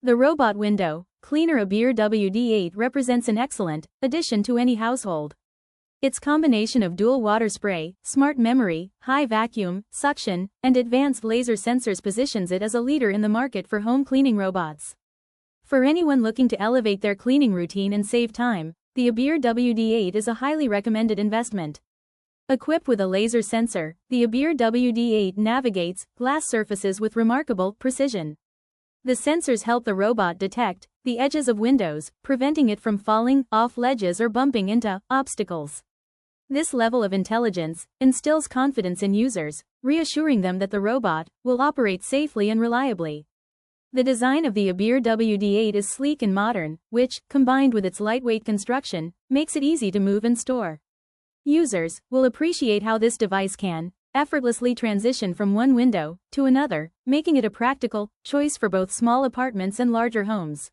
The robot window cleaner ABIR WD8 represents an excellent addition to any household. Its combination of dual water spray, smart memory, high vacuum, suction, and advanced laser sensors positions it as a leader in the market for home cleaning robots. For anyone looking to elevate their cleaning routine and save time, the ABIR WD8 is a highly recommended investment. Equipped with a laser sensor, the ABIR WD8 navigates glass surfaces with remarkable precision. The sensors help the robot detect the edges of windows, preventing it from falling off ledges or bumping into obstacles. This level of intelligence instills confidence in users, reassuring them that the robot will operate safely and reliably. The design of the ABIR WD8 is sleek and modern, which, combined with its lightweight construction, makes it easy to move and store. Users will appreciate how this device can effortlessly transition from one window to another, making it a practical choice for both small apartments and larger homes.